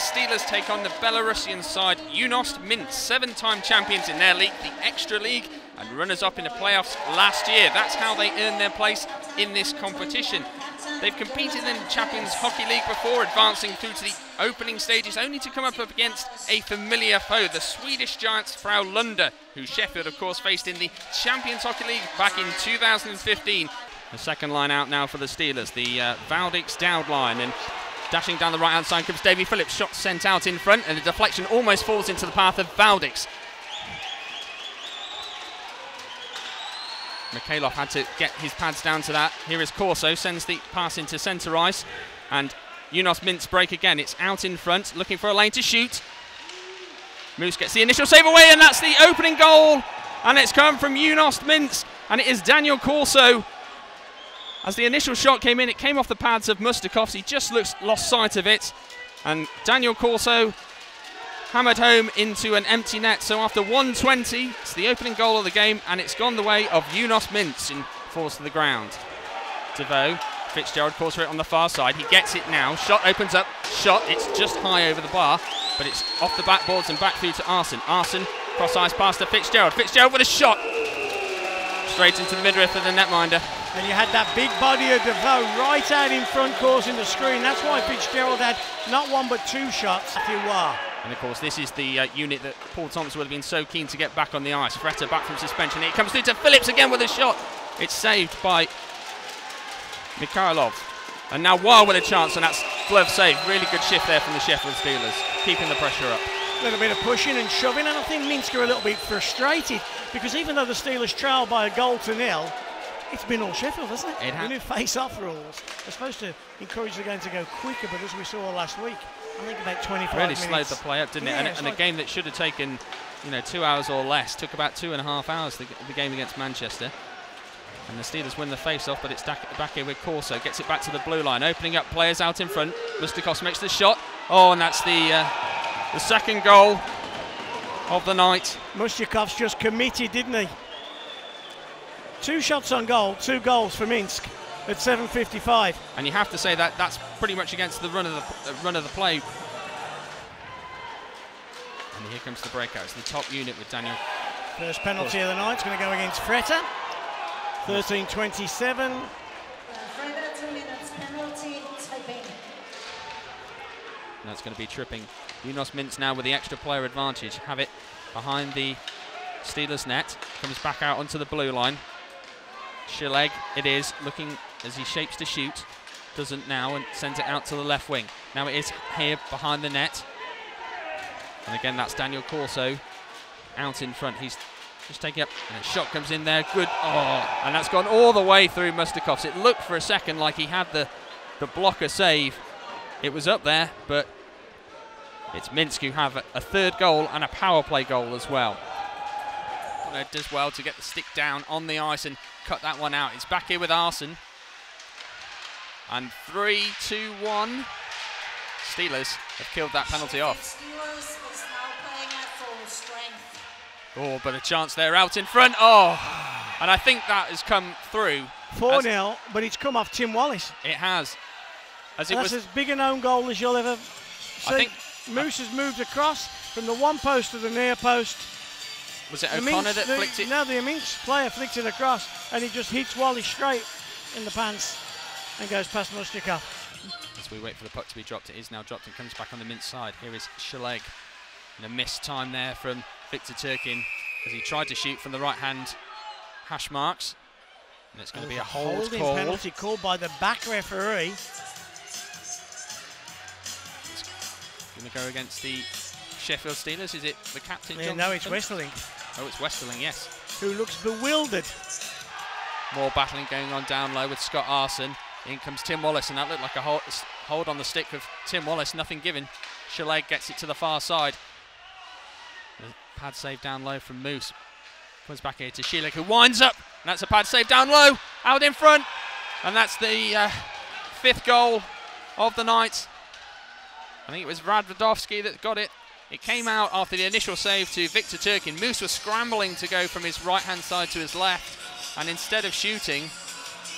Steelers take on the Belarusian side, Yunost Minsk, 7-time champions in their league, the Extra League, and runners-up in the playoffs last year. That's how they earned their place in this competition. They've competed in the Champions Hockey League before, advancing through to the opening stages, only to come up against a familiar foe, the Swedish giants Frölunda, who Sheffield, of course, faced in the Champions Hockey League back in 2015. The second line out now for the Steelers, the Valdix Dowd line, and dashing down the right-hand side comes Davy Phillips. Shot sent out in front, and the deflection almost falls into the path of Valdix. Mikhailov had to get his pads down to that. Here is Corso, sends the pass into centre ice, and Yunost Minsk break again. It's out in front, looking for a lane to shoot. Moose gets the initial save away, and that's the opening goal, and it's come from Yunost Minsk, and it is Daniel Corso. As the initial shot came in, it came off the pads of Mustakovs. He just lost sight of it, and Daniel Corso hammered home into an empty net. So after 1:20, it's the opening goal of the game, and it's gone the way of Yunost Minsk and falls to the ground. DeVoe, Fitzgerald calls for it on the far side. He gets it now. Shot opens up. Shot. It's just high over the bar, but it's off the backboards and back through to Arson. Arson cross ice pass to Fitzgerald. Fitzgerald with a shot straight into the midriff of the netminder. And you had that big body of DeVoe right out in front, causing the screen. That's why Fitzgerald had not one but 2 shots. If you are. And of course, this is the unit that Paul Thompson would have been so keen to get back on the ice. Fretta back from suspension. It comes through to Phillips again with a shot. It's saved by Mikhailov. And now Weil with a chance, and that's glove save. Really good shift there from the Sheffield Steelers, keeping the pressure up. A little bit of pushing and shoving, and I think Minsk are a little bit frustrated, because even though the Steelers trail by a 1-0, it's been all Sheffield, hasn't it? The new face-off rules are supposed to encourage the game to go quicker, but as we saw last week, I think about 25 minutes. Really slowed the play up, didn't it? And a game that should have taken, 2 hours or less, took about 2.5 hours, the game against Manchester. And the Steelers win the face-off, but it's back here with Corso. Gets it back to the blue line, opening up players out in front. Mustakovs makes the shot. Oh, and that's the second goal of the night. Mustakovs just committed, didn't he? 2 shots on goal, 2 goals for Minsk at 7:55. And you have to say that that's pretty much against the run of the play. And here comes the breakout. It's the top unit with Daniel. First penalty of the night. It's going to go against Fretta. 13:27. That's going to be tripping. Yunost Minsk now with the extra player advantage. Have it behind the Steelers net. Comes back out onto the blue line. Shileg, it is, looking as he shapes to shoot. Doesn't now, and sends it out to the left wing. Now it is here behind the net. And again, that's Daniel Corso out in front. He's just taking up, and a shot comes in there. Good. Oh, and that's gone all the way through Mustakovs. It looked for a second like he had the blocker save. It was up there, but it's Minsk who have a third goal and a power play goal as well. Does well to get the stick down on the ice and cut that one out. It's back here with Arson. And 3-2-1. Steelers have killed that penalty off. Oh, but a chance there out in front. Oh, and I think that has come through. 4-0, but it's come off Tim Wallace. It has. That's as big an own goal as you'll ever see. I think Moose has moved across from the one post to the near post. Was it O'Connor that flicked it? No, the Minsk player flicked it across, and he just hits Wallace straight in the pants and goes past Mustakov. As we wait for the puck to be dropped, it is now dropped and comes back on the Minsk side. Here is Shileg. And a missed time there from Victor Turkin as he tried to shoot from the right-hand hash marks. And it's going to be a hold call. Penalty called by the back referee. It's going to go against the Sheffield Steelers. Is it the captain? Yeah, no, it's Westerling. Oh, it's Westerling, yes. Who looks bewildered. More battling going on down low with Scott Arson. In comes Tim Wallace, and that looked like a hold on the stick of Tim Wallace. Nothing given. Shileg gets it to the far side. The pad save down low from Moose. Comes back here to Shileg, who winds up. And that's a pad save down low, out in front. And that's the 5th goal of the night. I think it was Radvodovsky that got it. It came out after the initial save to Victor Turkin. Moose was scrambling to go from his right-hand side to his left. And instead of shooting,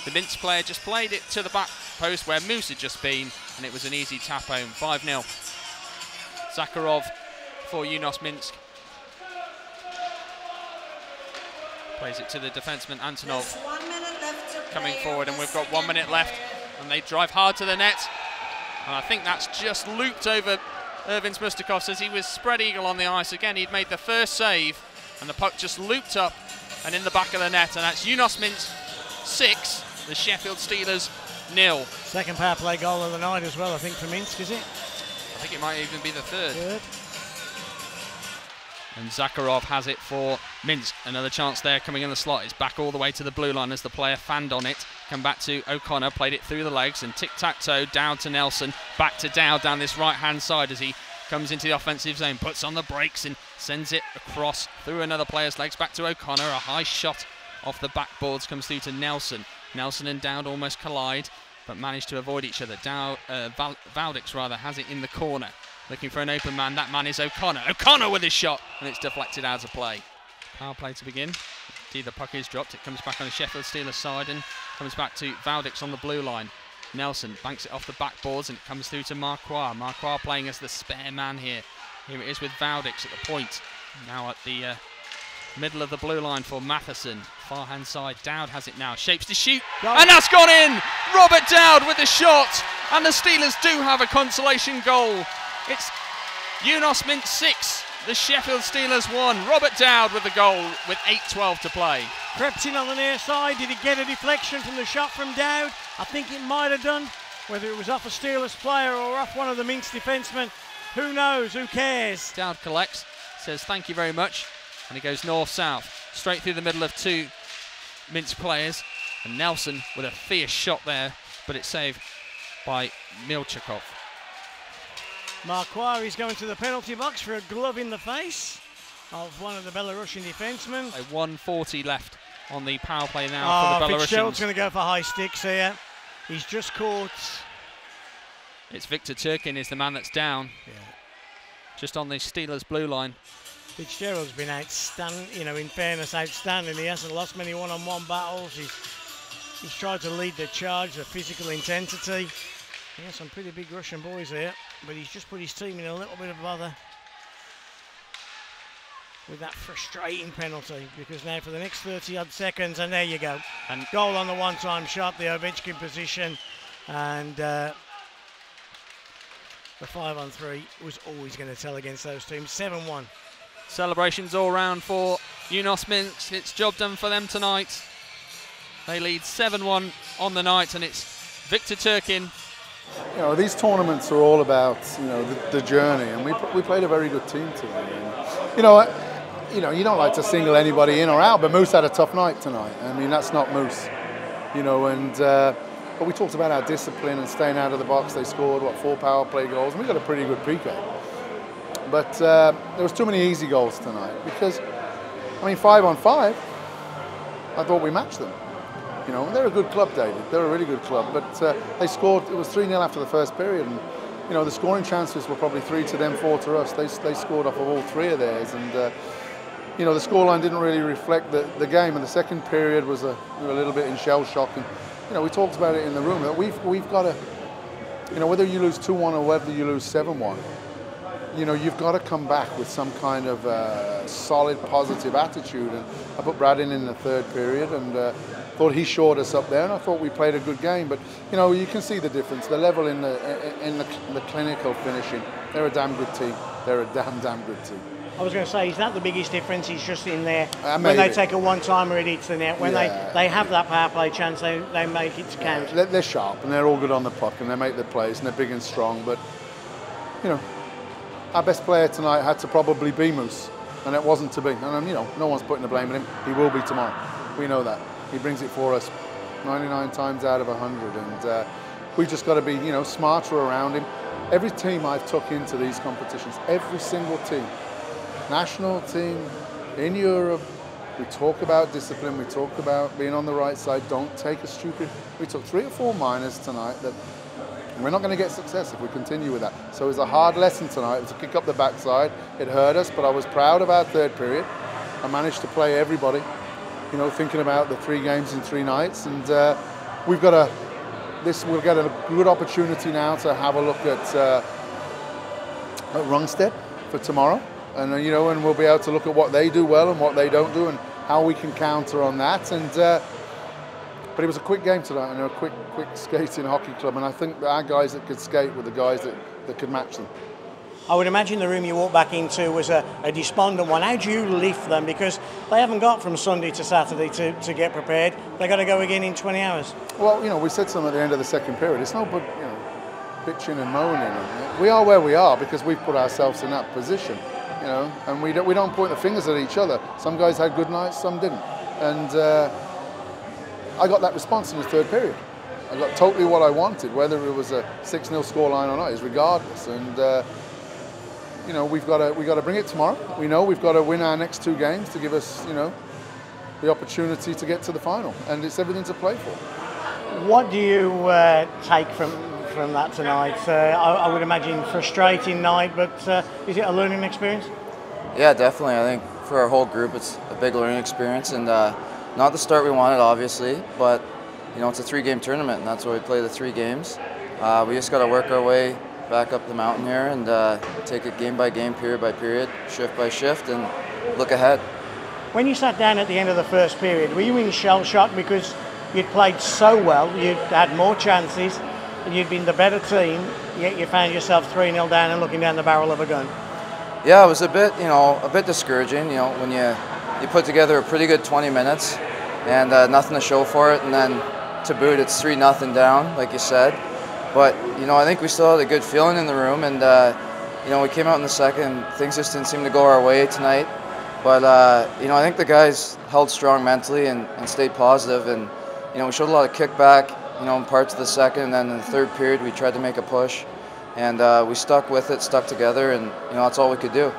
the Minsk player just played it to the back post where Moose had just been. And it was an easy tap home, 5-0. Zakharov for Yunost Minsk. Plays it to the defenseman Antonov. Coming forward, and we've got 1 minute left. And they drive hard to the net. And I think that's just looped over Ervin Smustakov as he was spread eagle on the ice. Again, he'd made the first save, and the puck just looped up and in the back of the net. And that's Yunost Minsk 6, the Sheffield Steelers 0. Second power play goal of the night as well, I think, for Minsk, is it? I think it might even be the third. And Zakharov has it for Minsk. Another chance there coming in the slot. It's back all the way to the blue line as the player fanned on it. Come back to O'Connor, played it through the legs, and tic-tac-toe, Dowd to Nelson. Back to Dowd down this right-hand side as he comes into the offensive zone, puts on the brakes and sends it across through another player's legs. Back to O'Connor, a high shot off the backboards comes through to Nelson. Nelson and Dowd almost collide, but manage to avoid each other. Valdix rather has it in the corner. Looking for an open man, that man is O'Connor. O'Connor with his shot, and it's deflected out of play. Power play to begin. Indeed, the puck is dropped. It comes back on the Sheffield Steelers side and comes back to Valdix on the blue line. Nelson banks it off the backboards and it comes through to Marquardt. Marquardt playing as the spare man here. Here it is with Valdix at the point. Now at the middle of the blue line for Matheson. Far hand side, Dowd has it now. Shapes to shoot, and that's gone in! Robert Dowd with the shot, and the Steelers do have a consolation goal. It's Yunost Minsk 6, the Sheffield Steelers 1. Robert Dowd with the goal with 8:12 to play. Crept in on the near side. Did he get a deflection from the shot from Dowd? I think it might have done. Whether it was off a Steelers player or off one of the Minsk defensemen, who knows, who cares? Dowd collects, says thank you very much, and he goes north-south, straight through the middle of two Minsk players, and Nelson with a fierce shot there, but it's saved by Milchakov. Marquardt is going to the penalty box for a glove in the face of one of the Belarusian defensemen. 1:40 left on the power play now for the Belarusians. Fitzgerald's going to go for high sticks here. He's just caught. It's Victor Turkin is the man that's down. Yeah. Just on the Steelers blue line. Fitzgerald's been outstanding, you know, in fairness, outstanding. He hasn't lost many one-on-one battles. He's tried to lead the charge, the physical intensity. He has some pretty big Russian boys here, but he's just put his team in a little bit of bother with that frustrating penalty, because now for the next 30-odd seconds, and there you go. And goal on the one-time shot, the Ovechkin position, and the 5-on-3 was always going to tell against those teams. 7-1. Celebrations all round for Yunost Minsk. It's job done for them tonight. They lead 7-1 on the night, and it's Victor Turkin. You know, these tournaments are all about, you know, the journey, and we played a very good team today. And, you don't like to single anybody in or out, but Moose had a tough night tonight. I mean, that's not Moose, you know, and but we talked about our discipline and staying out of the box. They scored, 4 power play goals, and we got a pretty good PK. But there was too many easy goals tonight because, I mean, 5-on-5, I thought we matched them. You know, they're a good club, David. They're a really good club. But they scored, it was 3-0 after the first period. And, you know, the scoring chances were probably 3 to them, 4 to us. They scored off of all 3 of theirs. And, you know, the scoreline didn't really reflect the game. And the second period was we were a little bit in shell shock. And, you know, we talked about it in the room that we've got to, you know, whether you lose 2-1 or whether you lose 7-1, you know, you've got to come back with some kind of solid, positive attitude. And I put Brad in the third period and thought he shored us up there, and I thought we played a good game. But, you know, you can see the difference, the level in the clinical finishing. They're a damn good team. They're a damn good team. I was going to say, is that the biggest difference? He's just in there. When they take a one-timer, it hits the net. When they have that power play chance, they make it to count. They're sharp, and they're all good on the puck, and they make the plays, and they're big and strong. But, you know, our best player tonight had to probably be Moose, and it wasn't to be. And, you know, no one's putting the blame on him. He will be tomorrow. We know that. He brings it for us 99 times out of 100, and we've just got to be, you know, smarter around him. Every team I've took into these competitions, every single team, national team, in Europe, we talk about discipline, we talk about being on the right side. Don't take a stupid. We took 3 or 4 minors tonight that we're not going to get success if we continue with that. So it was a hard lesson tonight. It was a kick up the backside. It hurt us, but I was proud of our third period. I managed to play everybody. You know, thinking about the 3 games in 3 nights, and we'll get a good opportunity now to have a look at at Rungstead for tomorrow, and and we'll be able to look at what they do well and what they don't do, and how we can counter on that. And but it was a quick game tonight, and a quick skating hockey club, and I think that our guys that could skate were the guys that could match them. I would imagine the room you walked back into was a despondent one. How do you lift them? Because they haven't got from Sunday to Saturday to get prepared. They've got to go again in 20 hours. Well, we said to them at the end of the second period, it's no good, bitching and moaning. We are where we are because we've put ourselves in that position, and we don't point the fingers at each other. Some guys had good nights, some didn't. And I got that response in the third period. I got totally what I wanted, whether it was a 6-0 scoreline or not, is regardless. And we've got to bring it tomorrow. We know we've got to win our next 2 games to give us, the opportunity to get to the final, and it's everything to play for. What do you take from that tonight? I would imagine frustrating night, but is it a learning experience? Yeah, definitely. I think for our whole group, it's a big learning experience, and not the start we wanted, obviously, but it's a 3-game tournament, and that's why we play the 3 games. We just got to work our way back up the mountain here and take it game by game, period by period, shift by shift, and look ahead. When you sat down at the end of the first period, were you in shell shock because you'd played so well, you'd had more chances, and you'd been the better team, yet you found yourself 3-0 down and looking down the barrel of a gun? Yeah, it was a bit discouraging. When you put together a pretty good 20 minutes and nothing to show for it, and then to boot it's 3-0 down, like you said. But I think we still had a good feeling in the room, and we came out in the second. Things just didn't seem to go our way tonight. But I think the guys held strong mentally and stayed positive, and we showed a lot of kickback. In parts of the second, and then in the third period we tried to make a push, and we stuck with it, stuck together, and that's all we could do.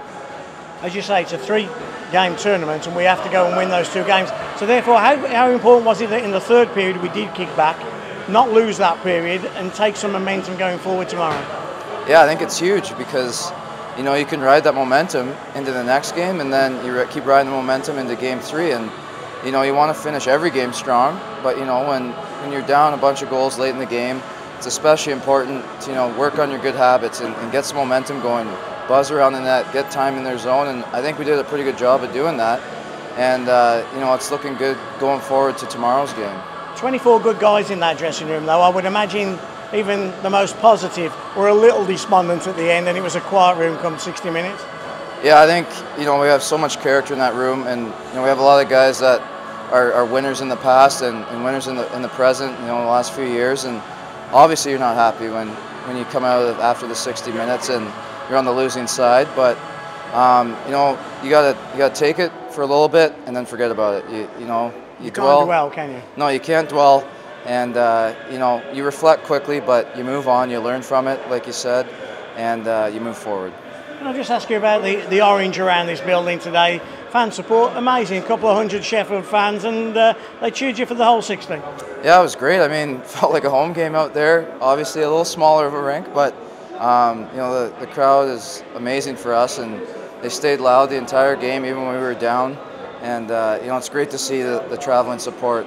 As you say, it's a 3-game tournament, and we have to go and win those 2 games. So therefore, how important was it that in the third period we did kick back, not lose that period, and take some momentum going forward tomorrow? Yeah, I think it's huge because you can ride that momentum into the next game, and then you keep riding the momentum into game 3, and you want to finish every game strong. But when you're down a bunch of goals late in the game, it's especially important to work on your good habits and get some momentum going, buzz around the net, get time in their zone, and I think we did a pretty good job of doing that. And it's looking good going forward to tomorrow's game. 24 good guys in that dressing room, though. I would imagine even the most positive were a little despondent at the end, and it was a quiet room come 60 minutes. Yeah, I think we have so much character in that room, and we have a lot of guys that are winners in the past and winners in the present, in the last few years. And obviously you're not happy when you come out after the 60 minutes and you're on the losing side. But you gotta take it for a little bit and then forget about it. You can't dwell, can you? No, you can't dwell, and you reflect quickly, but you move on. You learn from it, like you said, and you move forward. Can I just ask you about the orange around this building today? Fan support, amazing. A couple of 100 Sheffield fans, and they cheered you for the whole 60. Yeah, it was great. I mean, felt like a home game out there. Obviously a little smaller of a rink, but the crowd is amazing for us, and they stayed loud the entire game, even when we were down. And it's great to see the traveling support